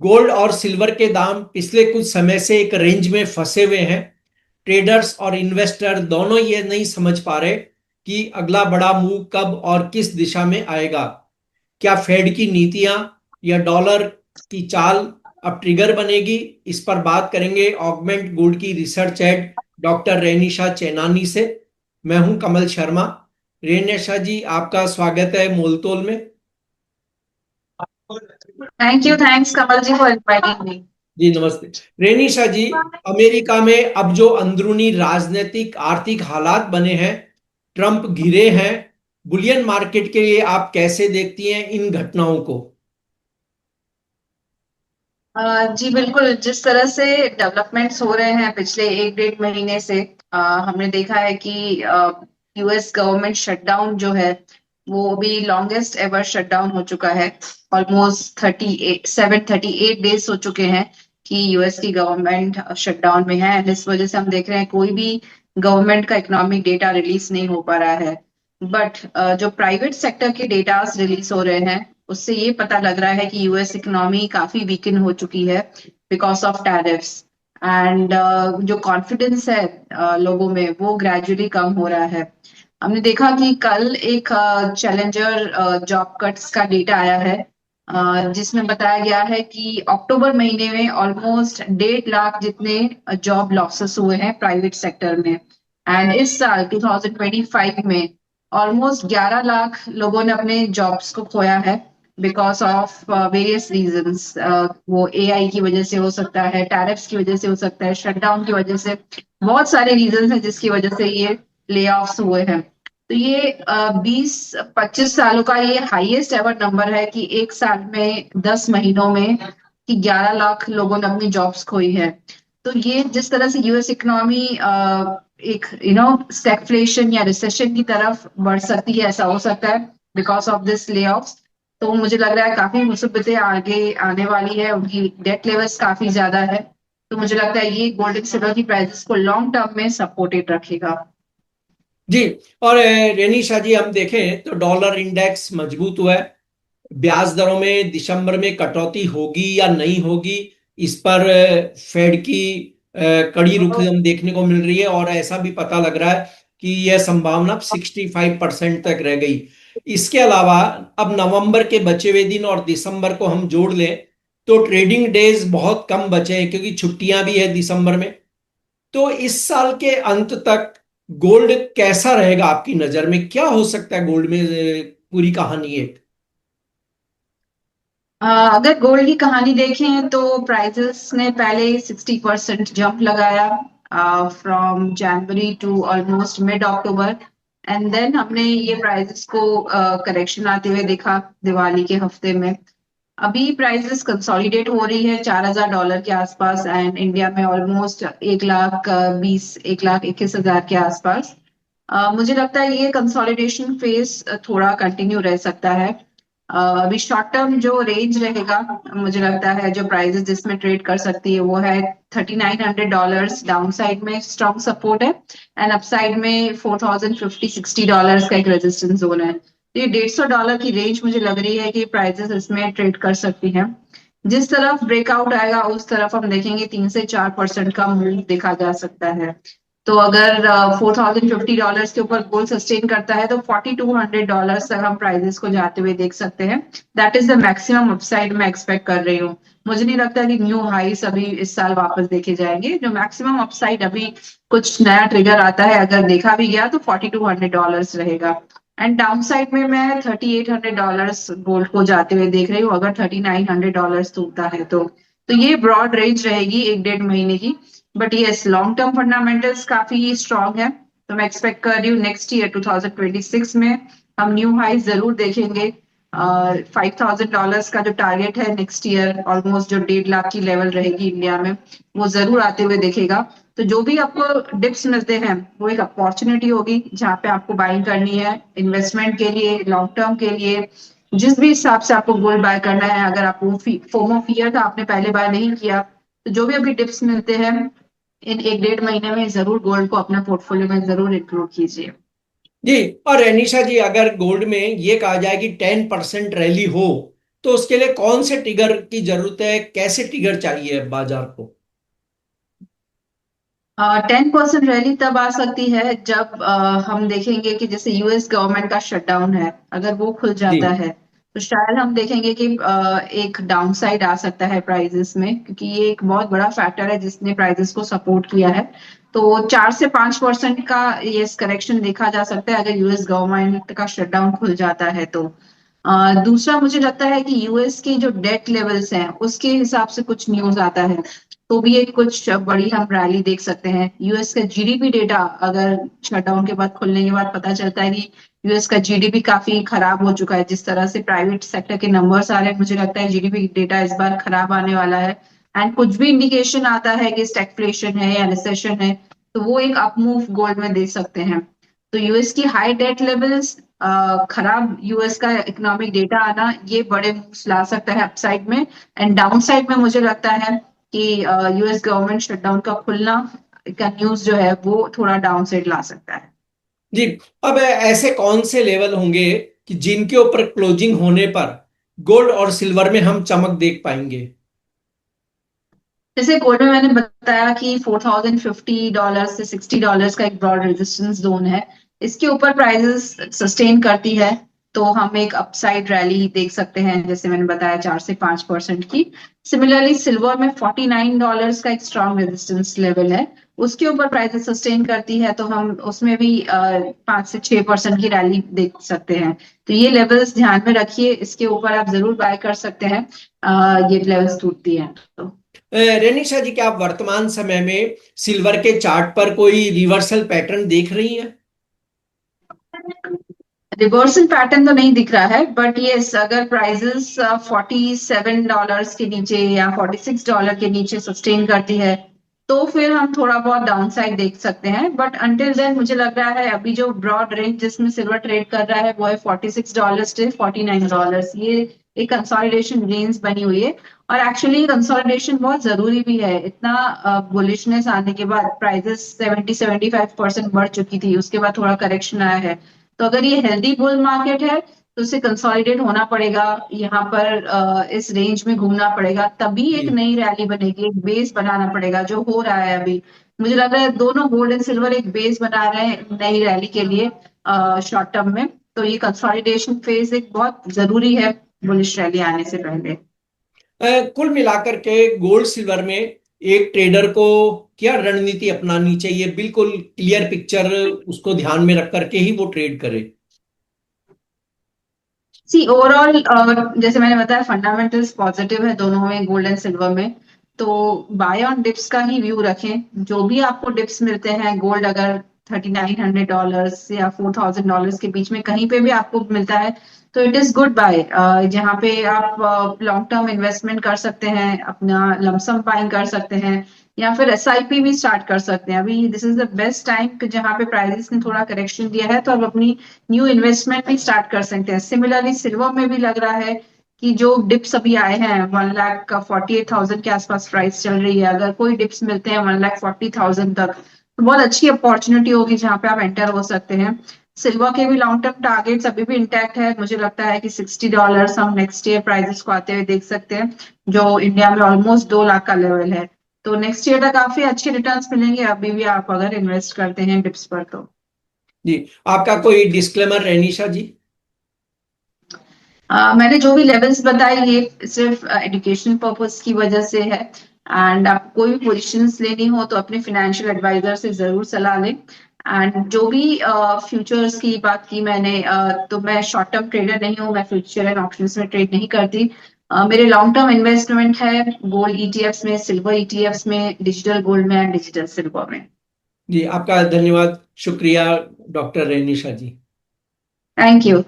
Gold और silver के दाम पिछले कुछ समय से एक रेंज में फंसे हुए हैं। ट्रेडर्स और इन्वेस्टर दोनों ये नहीं समझ पा रहे कि अगला बड़ा मूव कब और किस दिशा में आएगा। क्या फेड की नीतियां या डॉलर की चाल अब ट्रिगर बनेगी? इस पर बात करेंगे ऑगमेंट गोल्ड की रिसर्च हेड डॉक्टर रेनिशा चेनानी से। मैं हूं कमल शर्मा। रेनिशा जी, आपका स्वागत है मोलतोल में। Thank you, thanks Kamal ji for inviting me. जी नमस्ते। रेनिशा जी, अमेरिका में अब जो अंदरूनी राजनीतिक आर्थिक हालात बने हैं, ट्रंप घिरे हैं, बुलियन मार्केट के लिए आप कैसे देखती हैं इन घटनाओं को? जी बिल्कुल, जिस तरह से डेवलपमेंट्स हो रहे हैं पिछले एक डेढ़ महीने से हमने देखा है कि यूएस गवर्नमेंट शटडाउन जो है वो अभी लॉन्गेस्ट एवर शटडाउन हो चुका है। ऑलमोस्ट 38 हो चुके हैं कि यूएस की गवर्नमेंट शटडाउन में है। एंड इस वजह से हम देख रहे हैं कोई भी गवर्नमेंट का इकोनॉमिक डेटा रिलीज नहीं हो पा रहा है। बट जो प्राइवेट सेक्टर के डेटास रिलीज हो रहे हैं उससे ये पता लग रहा है कि यूएस इकोनॉमी काफी वीकन हो चुकी है बिकॉज ऑफ टैरिफ्स। एंड जो कॉन्फिडेंस है लोगों में वो ग्रेजुअली कम हो रहा है। हमने देखा कि कल एक चैलेंजर जॉब कट्स का डेटा आया है जिसमें बताया गया है कि अक्टूबर महीने में ऑलमोस्ट 1.5 लाख जितने जॉब लॉसेस हुए हैं प्राइवेट सेक्टर में। एंड इस साल 2025 में ऑलमोस्ट 11 लाख लोगों ने अपने जॉब्स को खोया है बिकॉज ऑफ वेरियस रीजंस। वो एआई की वजह से हो सकता है, टैरिफ्स की वजह से हो सकता है, शटडाउन की वजह से, बहुत सारे रीजंस हैं जिसकी वजह से ये ले ऑफ्स हुए हैं। तो ये 20-25 सालों का ये हाईएस्ट एवर नंबर है कि एक साल में 10 महीनों में कि 11 लाख लोगों ने अपनी जॉब्स खोई है। तो ये जिस तरह से यूएस इकोनॉमी एक स्टैगफ्लेशन या रिसेशन की तरफ बढ़ सकती है, ऐसा हो सकता है बिकॉज ऑफ दिस ले। तो मुझे लग रहा है काफी मुसीबतें आगे आने वाली है, उनकी डेट लेवल्स काफी ज्यादा है। तो मुझे लगता है ये गोल्ड एंड सिल्वर की प्राइसेस को लॉन्ग टर्म में सपोर्टेड रखेगा। जी। और रेनिशा जी, हम देखें तो डॉलर इंडेक्स मजबूत हुआ है। ब्याज दरों में दिसंबर में कटौती होगी या नहीं होगी, इस पर फेड की कड़ी रुख हम देखने को मिल रही है, और ऐसा भी पता लग रहा है कि यह संभावना 65% तक रह गई। इसके अलावा अब नवंबर के बचे हुए दिन और दिसंबर को हम जोड़ लें तो ट्रेडिंग डेज बहुत कम बचे हैं, क्योंकि छुट्टियां भी है दिसंबर में। तो इस साल के अंत तक गोल्ड कैसा रहेगा आपकी नजर में? क्या हो सकता है गोल्ड में? पूरी कहानी है। अगर गोल्ड की कहानी देखें तो प्राइसेस ने पहले 60% जंप लगाया from January to almost mid October. And then हमने ये प्राइसेस को करेक्शन आते हुए देखा दिवाली के हफ्ते में। अभी प्राइसेस कंसोलिडेट हो रही है $4,000 के आसपास एंड इंडिया में ऑलमोस्ट 1,20,01,21,000 के आसपास। मुझे लगता है ये कंसोलिडेशन फेज थोड़ा कंटिन्यू रह सकता है। अभी शॉर्ट टर्म जो रेंज रहेगा, मुझे लगता है जो प्राइसेस जिसमें ट्रेड कर सकती है वो है $3,900। डाउन साइड में स्ट्रॉन्ग सपोर्ट है एंड अपसाइड में $4,050-60 का एक रेजिस्टेंस जोन है। तो ये $150 की रेंज मुझे लग रही है कि प्राइसेस इसमें ट्रेड कर सकती हैं। जिस तरफ ब्रेकआउट आएगा उस तरफ हम देखेंगे 3 से 4% का मूव देखा जा सकता है। तो अगर $4,050 के ऊपर गोल्ड सस्टेन करता है तो $4,200 तक हम प्राइजेस को जाते हुए देख सकते हैं। That is the maximum upside मैं एक्सपेक्ट कर रही हूँ। मुझे नहीं लगता कि न्यू हाईस अभी इस साल वापस देखे जाएंगे। जो मैक्सिमम अपसाइड अभी कुछ नया ट्रिगर आता है अगर देखा भी गया तो $4,200 रहेगा। एंड डाउन साइड में मैं $3,800 गोल्ड को जाते हुए देख रही हूँ अगर $3,900 टूटता है तो ये ब्रॉड रेंज रहेगी एक डेढ़ महीने की। But yes, long term fundamentals काफी स्ट्रांग है। तो मैं एक्सपेक्ट कर रही हूँ नेक्स्ट ईयर 2026 में हम न्यू हाई जरूर देखेंगे। $5,000 का जो टारगेट है नेक्स्ट ईयर, ऑलमोस्ट जो 1.5 लाख की लेवल रहेगी इंडिया में, वो जरूर आते हुए देखेगा। तो जो भी आपको डिप्स मिलते हैं वो एक अपॉर्चुनिटी होगी जहाँ पे आपको बाइंग करनी है इन्वेस्टमेंट के लिए, लॉन्ग टर्म के लिए। जिस भी हिसाब से आपको गोल्ड बाय करना है, अगर आपको फोमो फियर था आपने पहले बाय नहीं किया, तो जो भी अभी टिप्स मिलते हैं इन एक डेढ़ महीने में जरूर गोल्ड को अपना पोर्टफोलियो में जरूर इंक्लूड कीजिए। जी। और अनिशा जी, अगर गोल्ड में ये कहा जाए कि 10% रैली हो, तो उसके लिए कौन से ट्रिगर की जरूरत है, कैसे ट्रिगर चाहिए बाजार को? 10% रैली तब आ सकती है जब हम देखेंगे कि जैसे यूएस गवर्नमेंट का शटडाउन है, अगर वो खुल जी। जाता है तो शायद हम देखेंगे कि एक डाउनसाइड आ सकता है प्राइजेस में, क्योंकि ये एक बहुत बड़ा फैक्टर है जिसने प्राइजेस को सपोर्ट किया है। तो 4 से 5% का ये करेक्शन देखा जा सकता है अगर यूएस गवर्नमेंट का शटडाउन खुल जाता है तो। दूसरा मुझे लगता है कि यूएस की जो डेट लेवल्स हैं उसके हिसाब से कुछ न्यूज आता है, तो भी एक कुछ बड़ी हम रैली देख सकते हैं। यूएस का जीडीपी डेटा अगर शटडाउन के बाद खुलने के बाद पता चलता है कि यूएस का जीडीपी काफी खराब हो चुका है, जिस तरह से प्राइवेट सेक्टर के नंबर्स आ रहे हैं, मुझे लगता है जीडीपी डेटा इस बार खराब आने वाला है। एंड कुछ भी इंडिकेशन आता है कि स्टैगफ्लेशन है या रिसेशन है, तो वो एक अप मूव गोल्ड में दे सकते हैं। तो यूएस की हाई डेट लेवल्स, खराब यूएस का इकोनॉमिक डेटा आना, ये बड़े मूव्स ला सकता है अपसाइड में। एंड डाउन साइड में मुझे लगता है कि यूएस गवर्नमेंट शटडाउन का खुलना का न्यूज जो है वो थोड़ा डाउन साइड ला सकता है। जी। अब ऐसे कौन से लेवल होंगे कि जिनके ऊपर क्लोजिंग होने पर गोल्ड और सिल्वर में हम चमक देख पाएंगे? जैसे गोल्ड में मैंने बताया कि $4,050 से $60 का एक ब्रॉड रेजिस्टेंस जोन है। इसके ऊपर प्राइसेस सस्टेन करती है तो हम एक अपसाइड रैली देख सकते हैं, जैसे मैंने बताया 4 से 5% की। सिमिलरली सिल्वर में $49 का एक स्ट्रॉन्ग रेजिस्टेंस लेवल है, उसके ऊपर प्राइसेस सस्टेन करती है तो हम उसमें भी 5 से 6% की रैली देख सकते हैं। तो ये लेवल्स ध्यान में रखिए, इसके ऊपर आप जरूर बाय कर सकते हैं ये लेवल्स टूटती हैं तो। रेनिशा जी, क्या आप वर्तमान समय में सिल्वर के चार्ट पर कोई रिवर्सल पैटर्न देख रही हैं? रिवर्सल पैटर्न तो नहीं दिख रहा है, बट यस अगर प्राइजेस $47 के नीचे या $46 के नीचे सस्टेन करती है तो फिर हम थोड़ा बहुत डाउन साइड देख सकते हैं। बट अंटिल देन मुझे लग रहा है अभी जो ब्रॉड रेंज जिसमें सिल्वर ट्रेड कर रहा है वो है $46 से $49। ये एक कंसोलिडेशन रेंज बनी हुई है, और एक्चुअली कंसोलिडेशन बहुत जरूरी भी है। इतना बुलिशनेस आने के बाद प्राइजेस 70-75% बढ़ चुकी थी, उसके बाद थोड़ा करेक्शन आया है। तो अगर ये हेल्दी बुल मार्केट है तो उसे कंसोलिडेट होना पड़ेगा, यहाँ पर इस रेंज में घूमना पड़ेगा, तभी एक जी। नई रैली बनेगी, एक बेस बनाना पड़ेगा जो हो रहा है अभी। मुझे लग रहा है दोनों गोल्ड एंड सिल्वर एक बेस बना रहे हैं नई रैली के लिए शॉर्ट टर्म में। तो ये कंसोलिडेशन फेज एक बहुत जरूरी है बुलिश रैली आने से पहले। कुल मिलाकर के गोल्ड सिल्वर में एक ट्रेडर को क्या रणनीति अपनानी चाहिए, बिल्कुल क्लियर पिक्चर उसको ध्यान में रख करके ही वो ट्रेड करे? सी ओवरऑल जैसे मैंने बताया फंडामेंटल्स पॉजिटिव है दोनों में, गोल्ड एंड सिल्वर में। तो बाय ऑन डिप्स का ही व्यू रखें, जो भी आपको डिप्स मिलते हैं, गोल्ड अगर $3,900 या $4,000 के बीच में कहीं पे भी आपको मिलता है तो इट इज गुड बाय, जहाँ पे आप लॉन्ग टर्म इन्वेस्टमेंट कर सकते हैं, अपना लमसम बाइंग कर सकते हैं, या फिर एसआईपी भी स्टार्ट कर सकते हैं। अभी this is the best time जहाँ पे प्राइसेस ने थोड़ा करेक्शन दिया है तो अब अपनी न्यू इन्वेस्टमेंट भी स्टार्ट कर सकते हैं। सिमिलरली सिल्वर में भी लग रहा है कि जो डिप्स अभी आए हैं 1,48,000 के आसपास प्राइस चल रही है, अगर कोई डिप्स मिलते हैं 1,40,000 तक तो बहुत अच्छी अपॉर्चुनिटी होगी जहाँ पे आप एंटर हो सकते हैं। सिल्वर के भी लॉन्ग टर्म टारगेट्स अभी भी इंटैक्ट है, मुझे लगता है कि $60 हम नेक्स्ट ईयर प्राइसेस को आते हुए देख सकते हैं, जो इंडिया में ऑलमोस्ट 2 लाख का लेवल है। तो नेक्स्ट ईयर तक काफी अच्छे रिटर्न्स मिलेंगे अभी भी आप अगर इन्वेस्ट करते हैं डिप्स पर तो। जी। आपका कोई डिस्क्लेमर रेनिशा जी? मैंने जो भी लेवल्स बताए ये सिर्फ एजुकेशनल पर्पस की वजह से है। एंड आप कोई भी पोजीशंस लेनी हो तो अपने फाइनेंशियल एडवाइजर से जरूर सलाह लें। एंड जो भी फ्यूचर्स की बात की मैंने, तो मैं शॉर्ट टर्म ट्रेडर नहीं हूँ, मैं फ्यूचर एंड ऑप्शंस में ट्रेड नहीं करती। मेरे लॉन्ग टर्म इन्वेस्टमेंट है गोल्ड ईटीएफ्स में, सिल्वर ईटीएफ्स में, डिजिटल गोल्ड में एंड डिजिटल सिल्वर में। जी, आपका धन्यवाद, शुक्रिया doctor Renisha ji. Thank you.